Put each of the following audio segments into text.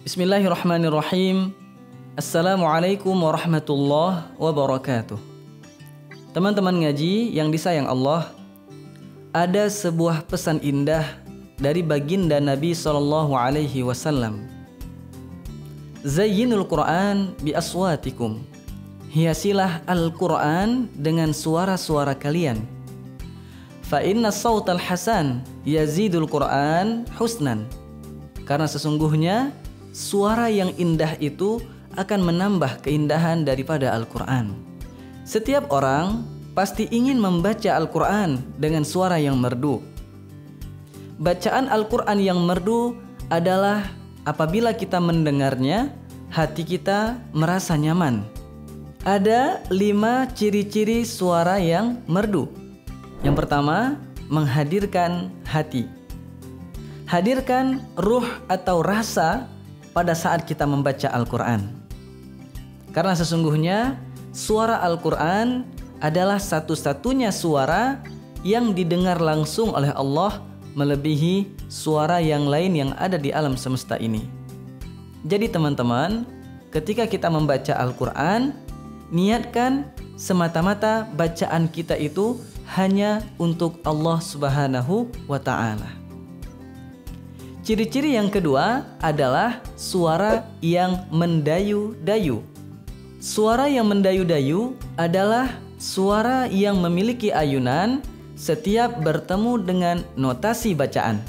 Bismillahirrahmanirrahim. Assalamualaikum warahmatullahi wabarakatuh. Teman-teman ngaji yang disayang Allah, ada sebuah pesan indah dari baginda Nabi SAW. Zayyinul Quran bi aswatikum. Hiasilah Al-Quran dengan suara-suara kalian. Fa inna sawtal hasan yazidul Quran husnan. Karena sesungguhnya suara yang indah itu akan menambah keindahan daripada Al-Quran. Setiap orang pasti ingin membaca Al-Quran dengan suara yang merdu. Bacaan Al-Quran yang merdu adalah apabila kita mendengarnya, hati kita merasa nyaman. Ada 5 ciri-ciri suara yang merdu. Yang pertama, menghadirkan hati. Hadirkan ruh atau rasa pada saat kita membaca Al-Quran. Karena sesungguhnya suara Al-Quran adalah satu-satunya suara yang didengar langsung oleh Allah, melebihi suara yang lain yang ada di alam semesta ini. Jadi teman-teman, ketika kita membaca Al-Quran, niatkan semata-mata bacaan kita itu hanya untuk Allah Subhanahu wa Ta'ala. Ciri-ciri yang kedua adalah suara yang mendayu-dayu. Suara yang mendayu-dayu adalah suara yang memiliki ayunan setiap bertemu dengan notasi bacaan,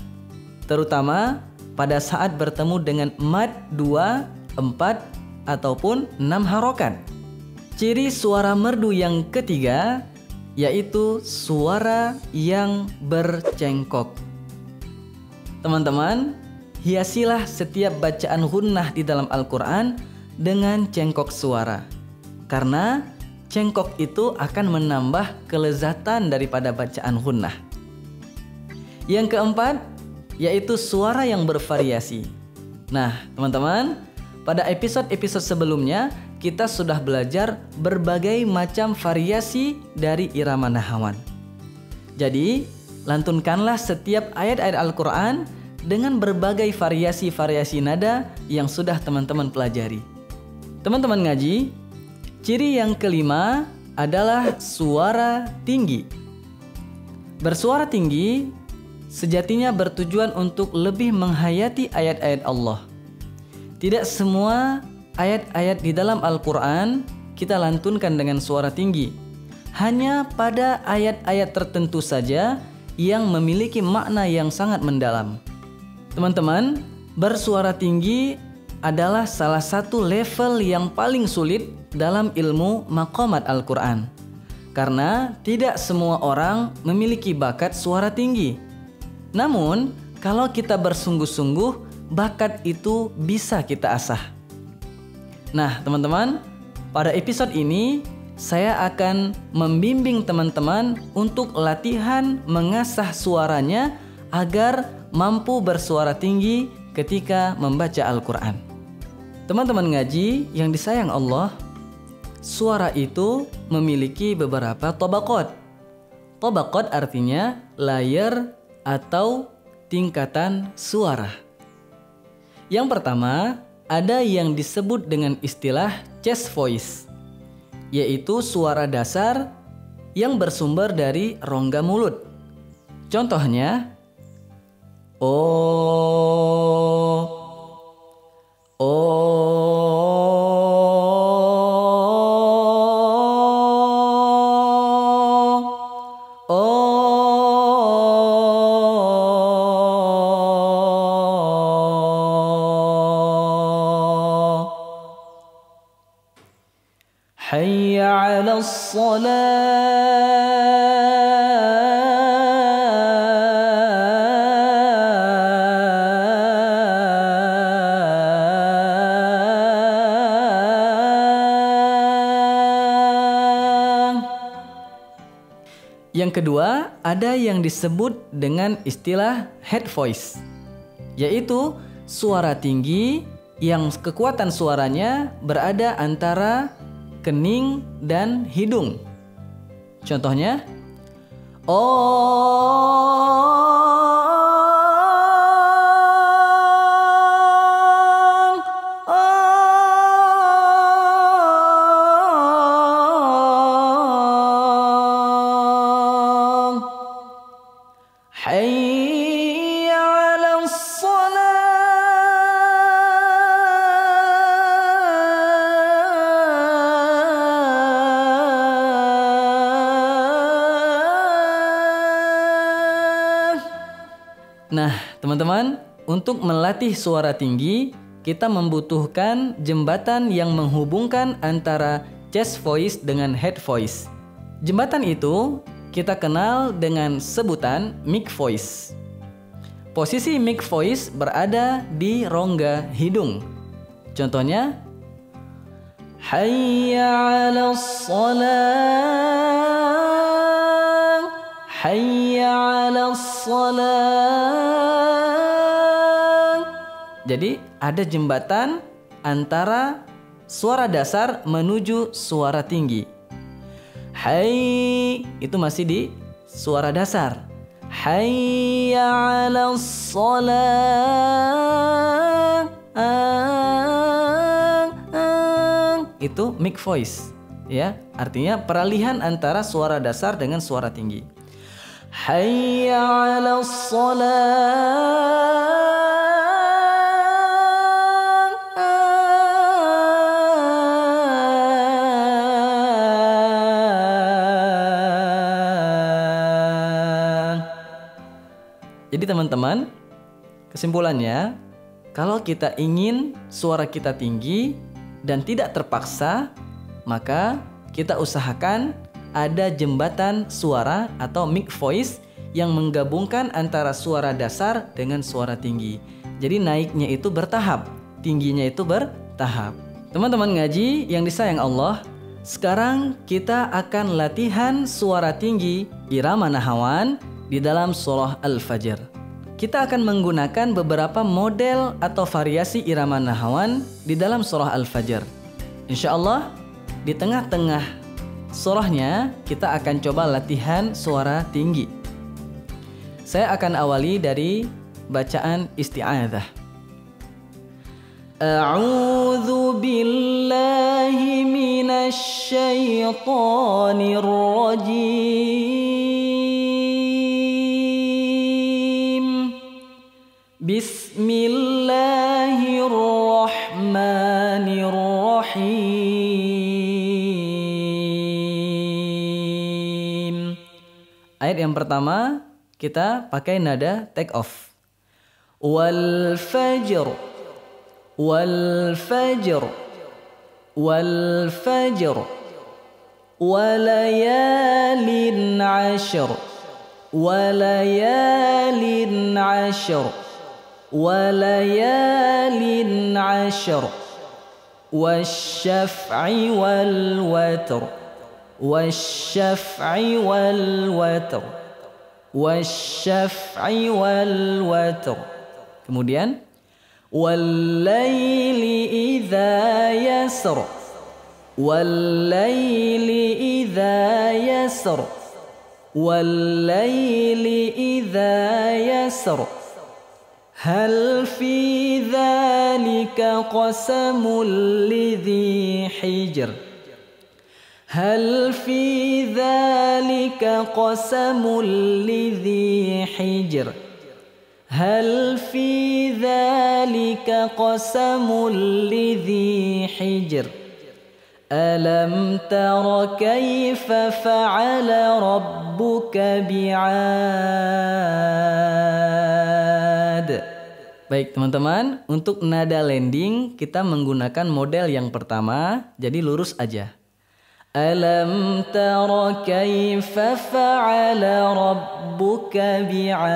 terutama pada saat bertemu dengan mad 2, 4, ataupun 6 harokat. Ciri suara merdu yang ketiga yaitu suara yang bercengkok. Teman-teman, hiasilah setiap bacaan gunnah di dalam Al-Quran dengan cengkok suara. Karena cengkok itu akan menambah kelezatan daripada bacaan gunnah. Yang keempat, yaitu suara yang bervariasi. Nah, teman-teman, pada episode-episode sebelumnya kita sudah belajar berbagai macam variasi dari irama nahawan. Jadi, lantunkanlah setiap ayat-ayat Al-Quran dengan berbagai variasi-variasi nada yang sudah teman-teman pelajari. Teman-teman ngaji, ciri yang kelima adalah suara tinggi. Bersuara tinggi sejatinya bertujuan untuk lebih menghayati ayat-ayat Allah. Tidak semua ayat-ayat di dalam Al-Quran kita lantunkan dengan suara tinggi. Hanya pada ayat-ayat tertentu saja yang memiliki makna yang sangat mendalam. Teman-teman, bersuara tinggi adalah salah satu level yang paling sulit dalam ilmu maqamat Al-Quran. Karena tidak semua orang memiliki bakat suara tinggi. Namun, kalau kita bersungguh-sungguh, bakat itu bisa kita asah. Nah, teman-teman, pada episode ini saya akan membimbing teman-teman untuk latihan mengasah suaranya agar mampu bersuara tinggi ketika membaca Al-Quran. Teman-teman ngaji yang disayang Allah, suara itu memiliki beberapa tabaqat. Tabaqat artinya layer atau tingkatan suara. Yang pertama, ada yang disebut dengan istilah chest voice, yaitu suara dasar yang bersumber dari rongga mulut. Contohnya, hayya 'alas Yang kedua, ada yang disebut dengan istilah head voice, yaitu suara tinggi yang kekuatan suaranya berada antara kening dan hidung. Contohnya, hayya 'alas shalah. Nah, teman-teman, untuk melatih suara tinggi, kita membutuhkan jembatan yang menghubungkan antara chest voice dengan head voice. Jembatan itu kita kenal dengan sebutan mic voice. Posisi mic voice berada di rongga hidung. Contohnya, hayya 'alas shalah, hayya 'alas shalah. Jadi ada jembatan antara suara dasar menuju suara tinggi. Hai itu masih di suara dasar. Hayya 'alas shalah. Itu mic voice, ya. Artinya peralihan antara suara dasar dengan suara tinggi. Hayya 'alas shalah. Jadi teman-teman, kesimpulannya, kalau kita ingin suara kita tinggi dan tidak terpaksa, maka kita usahakan ada jembatan suara atau mic voice yang menggabungkan antara suara dasar dengan suara tinggi. Jadi naiknya itu bertahap, tingginya itu bertahap. Teman-teman ngaji yang disayang Allah, sekarang kita akan latihan suara tinggi irama nahawan di dalam surah Al-Fajr. Kita akan menggunakan beberapa model atau variasi irama nahawan di dalam surah Al-Fajr. Insya Allah di tengah-tengah surahnya kita akan coba latihan suara tinggi. Saya akan awali dari bacaan isti'adzah. A'udzu billahi minasy syaithanir rajim. Bismillahirrahmanirrahim. Ayat yang pertama kita pakai nada take off. Wal fajr, wal fajr, wal fajr, walayalin ashr, walayalin ashr, walayalin ashr, wasyaf'i wal watr, wasyaf'i wal watr, wasyaf'i wal watr. Kemudian wallaili idza yasr, wallaili idza yasr, wallaili idza yasr. Hal fi dzalika qasamul lidzi hijr, hal fi dzalika qasamul lidzi hijr, hal fi dzalika qasamul lidzi hijr. Alam tara kaifa fa'ala rabbuka bi'ad. Baik teman-teman, untuk nada landing kita menggunakan model yang pertama, jadi lurus aja. Alam tara kaifa fa'ala rabbuka bi'ad.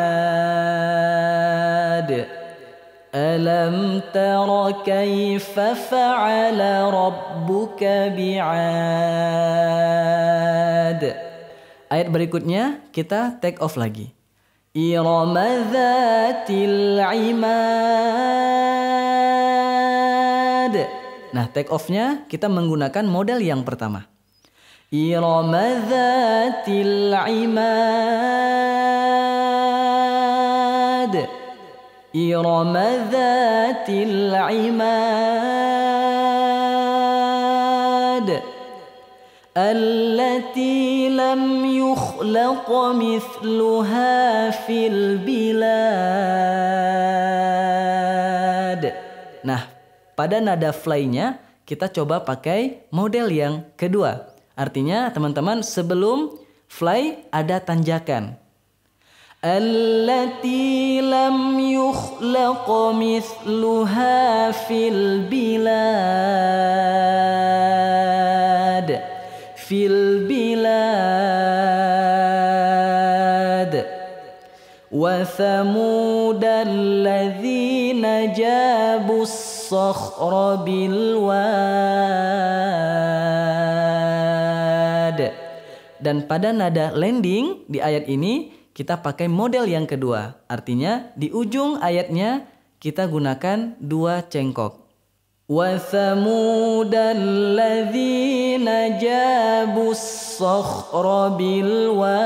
Alam tara kaifa fa'ala rabbuka bi'ad. Ayat berikutnya kita take off lagi. Irama dzatil imad. Nah, take off-nya kita menggunakan model yang pertama. Irama dzatil imad. Irama dzatil imad. allati lam yukhlaq mithluha fil bilad. Nah, pada nada fly-nya kita coba pakai model yang kedua. Artinya teman-teman, sebelum fly ada tanjakan. Allati lam yukhlaq mithluha fil bilad. Fil bilad. Wa thamud alladzina jabus sakhra bil wad. Dan pada nada landing di ayat ini kita pakai model yang kedua. Artinya di ujung ayatnya kita gunakan dua cengkok. Wa thamudal ladzina jabus sakhra bil wad.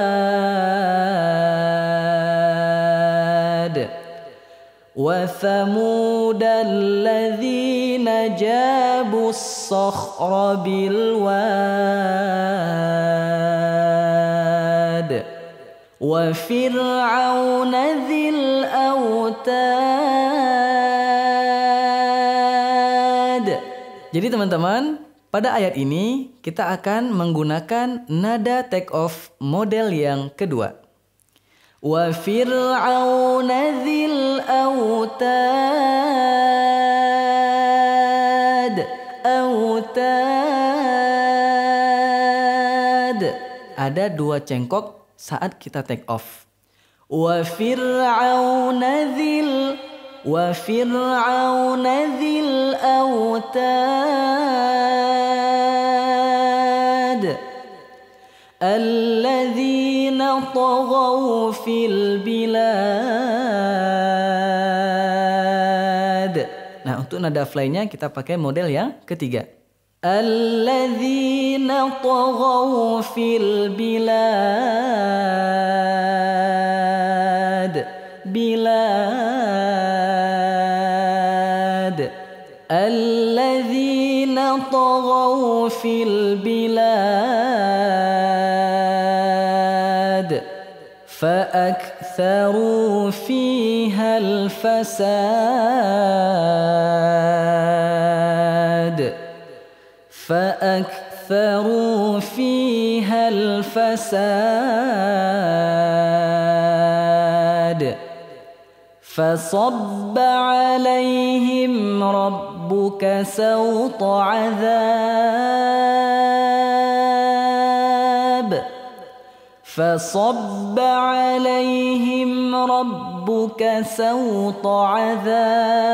Wa thamudal ladzina jabus sakhra bil wad. Wa fir'auna dzil autad. Jadi teman-teman, pada ayat ini kita akan menggunakan nada take off model yang kedua. Wa fir'auna dzil autad. Autad. Ada dua cengkok saat kita take off. Wa fir'auna dzil autad alladzina taghaw fil bilad. Nah, untuk nada fly-nya kita pakai model yang ketiga. Alladzina taghaw fil bilad. Bilad. Alladzina taghaw fil bilad. Fa'aktharu fiha al-fasad. فأكثروا فيها الفساد فصب عليهم ربك سوط عذاب. فصب عليهم ربك سوط عذاب.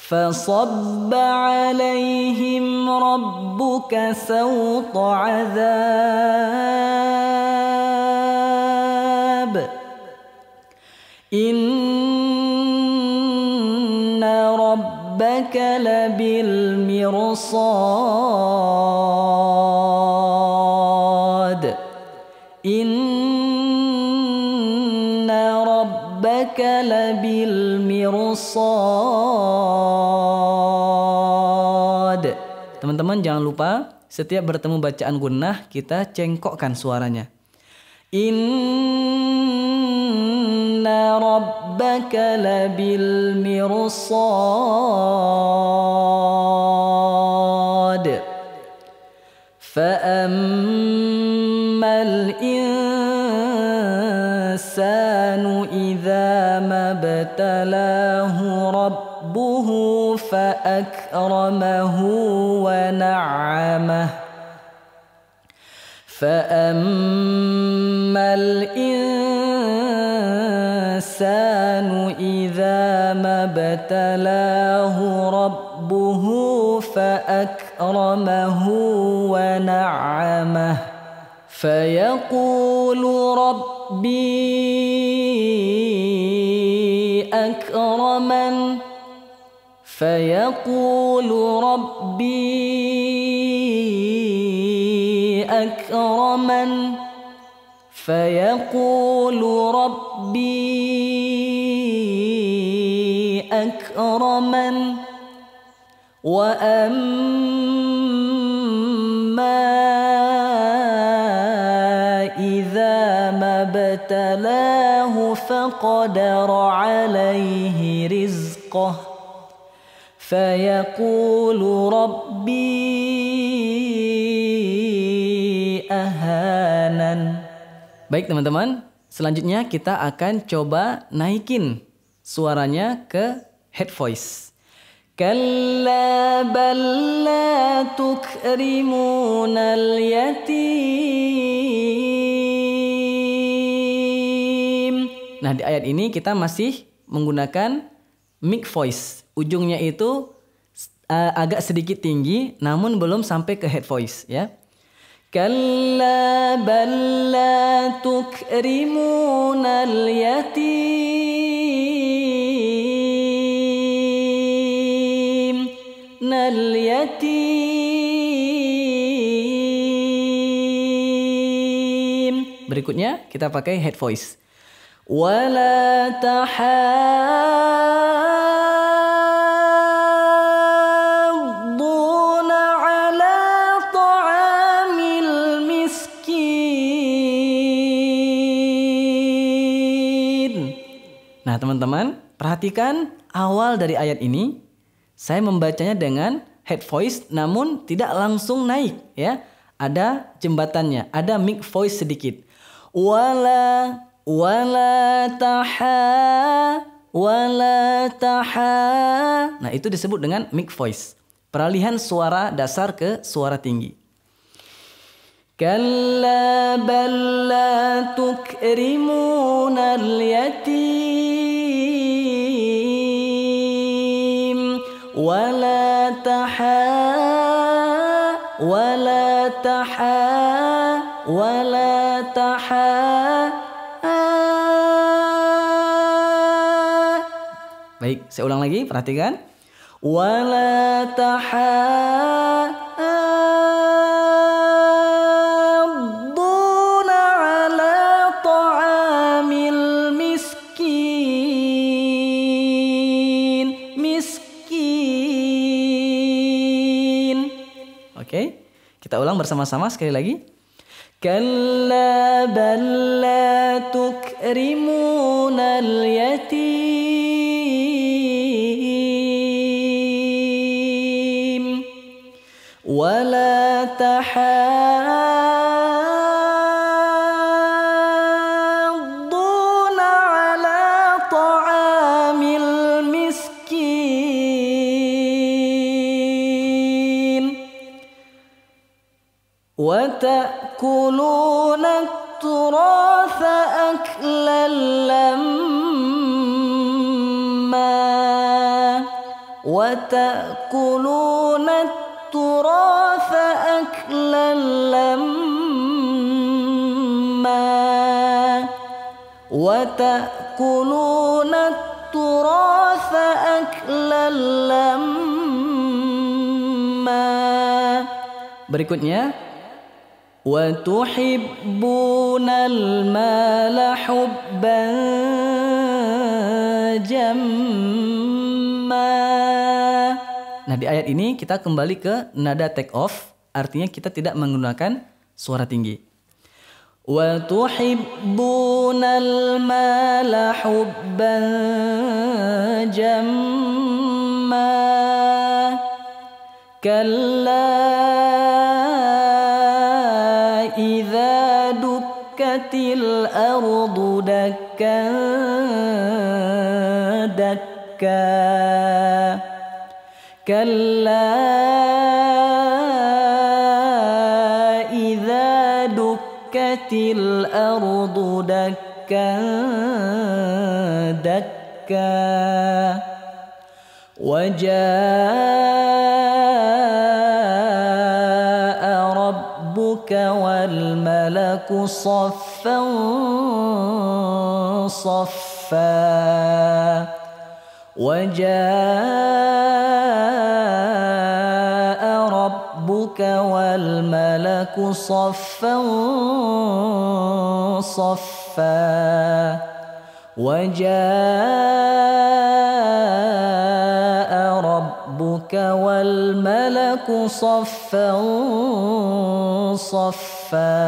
فصب عليهم ربك سوط عذاب. إن ربك لبالمرصاد. إن ربك لبالمرصاد. Teman-teman jangan lupa setiap bertemu bacaan gunnah kita cengkokkan suaranya. Inna rabbaka labil mirsad. Fa'ammal insanu idza mabtalahu rabbuhu fa'akramahu wa na'amah. Fa'ammal insanu idza mabtalahu rabbuhu fa'akramahu wa na'amah. Fayaqulu rabbi akraman. فيقول ربي أكرمن. فيقول ربي أكرمن. Wa amma idza mabtalahu faqadara alaihi rizqah fayaqulu rabbi ahanan. Baik teman-teman, selanjutnya kita akan coba naikin suaranya ke head voice. Kalla bal la tukrimunal yatim. Nah, di ayat ini kita masih menggunakan mic voice. Ujungnya itu agak sedikit tinggi namun belum sampai ke head voice ya. Kalla bal la tukrimunal yatim. Nal yatim. Berikutnya kita pakai head voice. Wala tahadduna ala ta'amil miskin. Nah teman-teman, perhatikan awal dari ayat ini. Saya membacanya dengan head voice namun tidak langsung naik ya. Ada jembatannya, ada mic voice sedikit. Wala taha. Nah, itu disebut dengan mic voice. Peralihan suara dasar ke suara tinggi. Kalla bal la tukrimunal yatim. Wala taha. Baik, saya ulang lagi, perhatikan. Wala tahadduna ala ta'amil miskin. Oke, kita ulang bersama-sama sekali lagi. Kalla bal la tukrimunal yatim. Wala tahadduna ala ta'amil miskin. Wa ta'kuluna at-turatha aklan lamma. Wa ta'kuluna at-turatha aklan lamma. Wa ta'kuluna at-turatha aklan lamma. Berikutnya, wa tuhibbunal mala hubban jamma. Nah, di ayat ini kita kembali ke nada take off, artinya kita tidak menggunakan suara tinggi. Wa tuhibbunal mala hubban jamma. Kalla idza dukkatil ardu dakkan dakka. Kalla idza dukkatil ardu dakkan dakka. Wajaa rabbuka wal malaku saffan saffa. Wajaa rabbuka wal malaku saffan saffa. Wajaa rabbuka تبارك والملك صفا صفا.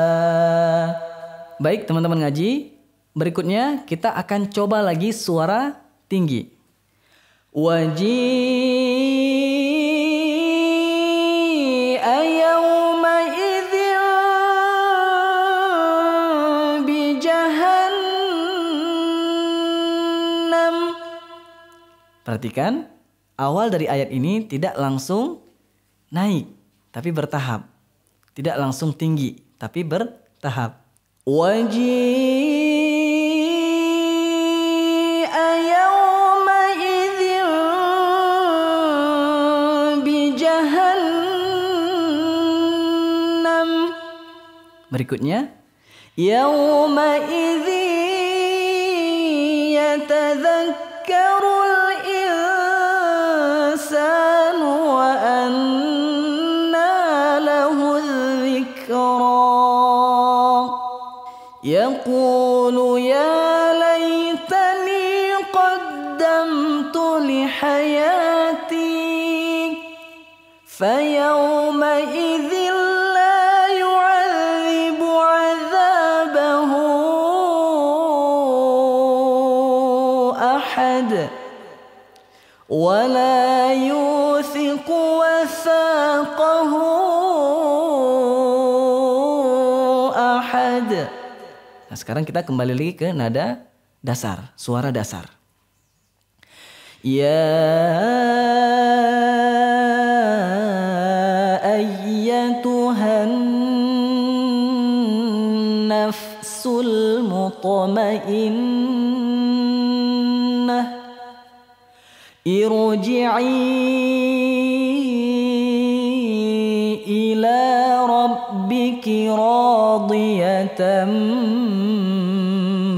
Baik teman-teman ngaji, berikutnya kita akan coba lagi suara tinggi. Waji'a yawmaidzin bijahannam. Perhatikan, awal dari ayat ini tidak langsung naik, tapi bertahap. Tidak langsung tinggi, tapi bertahap. Waji'a yawmaidzin bijahannam. Berikutnya, yawmaidzi yatadzakkarul insanu wa anna lahu dzikra. Yaqulu ya laitani qaddamtu li hayati fayawmaidzin la yu'adzibu 'adzabahu ahad wa la yuthiqu wathaqahu ahad. Nah, sekarang kita kembali lagi ke nada dasar, suara dasar. Ya ayyatuhan nafsul mutmainnah irji'i ila rabbiki radiyatan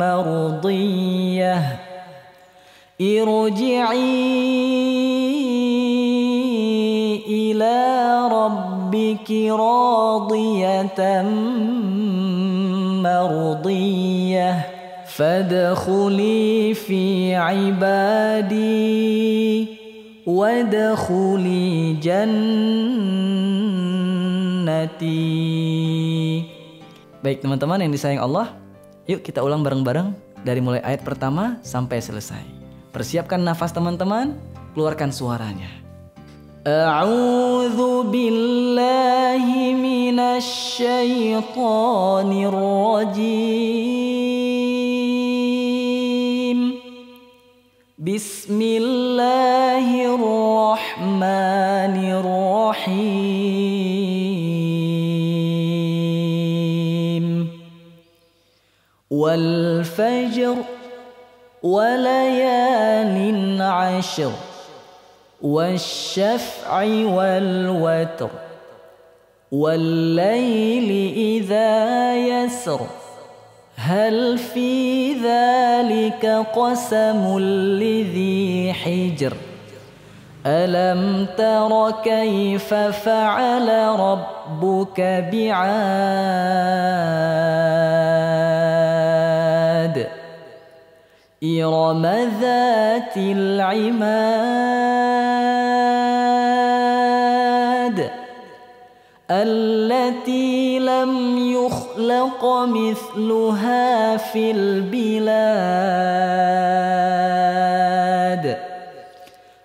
mardiyah. Irji'i ila rabbiki radiyatan mardiyah. Fadkhuli fi ibadi wadkhuli jannati. Baik teman-teman yang disayang Allah, yuk kita ulang bareng-bareng dari mulai ayat pertama sampai selesai. Persiapkan nafas teman-teman, keluarkan suaranya. A'udzu billahi minasy syaithanir rajim. Bismillahirrahmanirrahim. Wal fajr wa layalin 'ashr wasyaf'i wal watr wal laili idza yasr hal fi dzalika qasamul lidzi hijr alam tara kayfa fa'ala rabbuka bi'ad irama dzatil 'imad allati lam yukhlaq mithluha fil bilad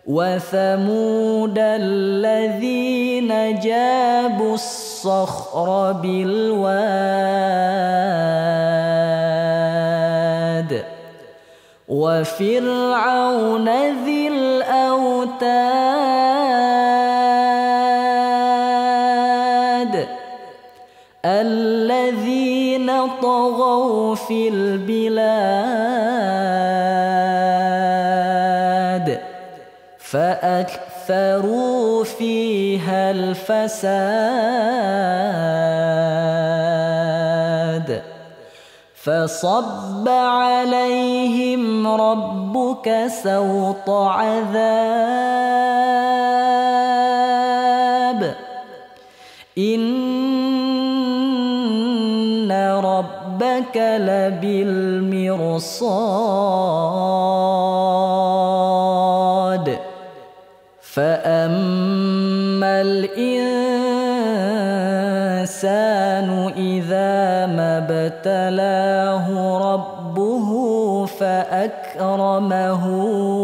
wa thamud alladhina jabu as-sakhra bil wad wa fir'auna dhil autad alladhina taghaw fil bilad فأكثروا فيها الفساد فصب عليهم ربك سوط عذاب إن ربك لبالمرصاد فأما الإنسان إذا ما ابتلاه ربه فأكرمه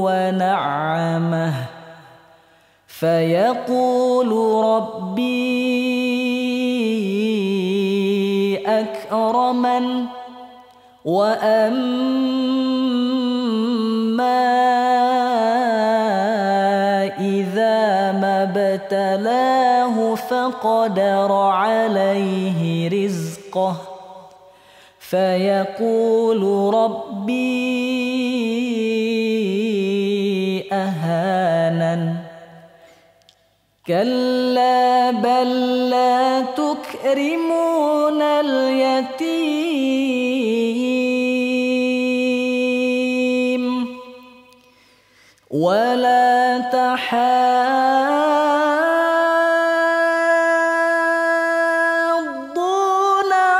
ونعمه فيقول ربي أكرمن وأما إذا ما ابتلاه فقدر عليه رزقه فيقول ربي أهانن كلا بل لا تكرمون اليتيم ولا تحاضون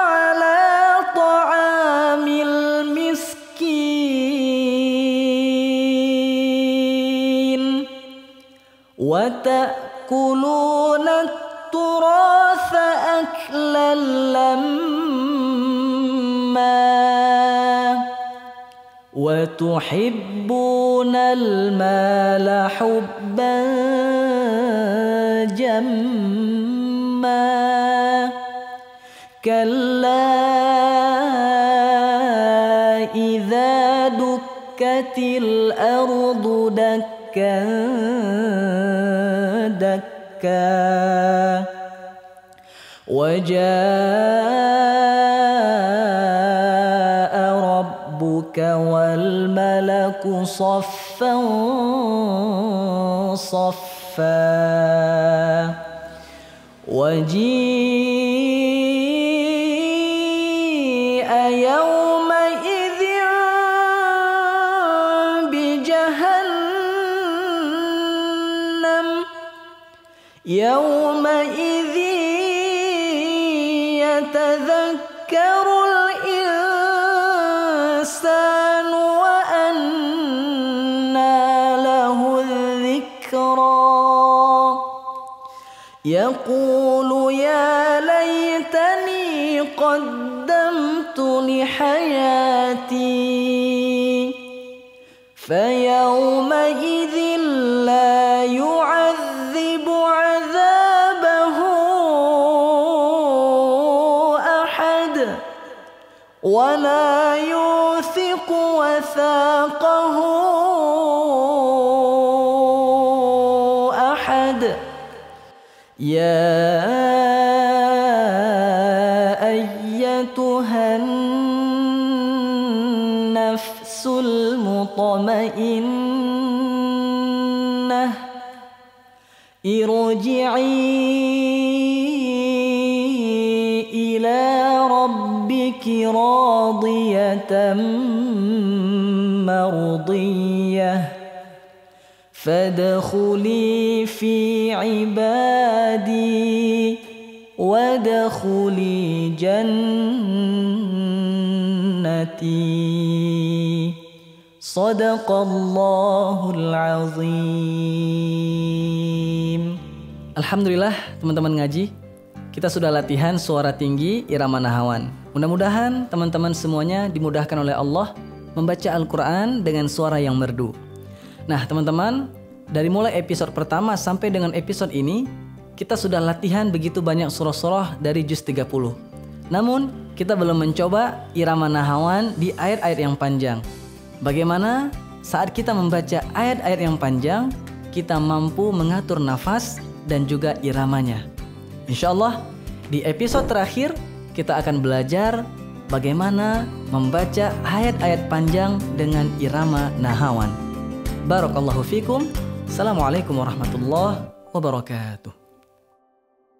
على طعام المسكين وتأكلون التراث أكلا لما وتحبون المال حبا جما كلا إذا دكت الأرض دكا دكا وجاء ربك والملك صفا صفا وجيء يومئذ بجهنم يومئذ يتذكر الإنسان وأنى له الذكرى يقول يا ليتني قدمت لحياتي فيومئذ لا يعذب عذابه أحد ولا يوثق وثاقه أحد يا أيتها النفس المطمئنة ارجعي إلى ربك راضية مرضية فادخلي في عبادي وادخلي جنتي صدق الله العظيم. Alhamdulillah teman-teman ngaji, kita sudah latihan suara tinggi irama nahawan. Mudah-mudahan teman-teman semuanya dimudahkan oleh Allah membaca Al-Quran dengan suara yang merdu. Nah teman-teman, dari mulai episode pertama sampai dengan episode ini, kita sudah latihan begitu banyak surah-surah dari juz 30. Namun kita belum mencoba irama nahawan di ayat-ayat yang panjang. Bagaimana saat kita membaca ayat-ayat yang panjang, kita mampu mengatur nafas dan juga iramanya. Insya Allah di episode terakhir kita akan belajar bagaimana membaca ayat-ayat panjang dengan irama nahawan. Barakallahu fikum. Assalamualaikum warahmatullahi wabarakatuh.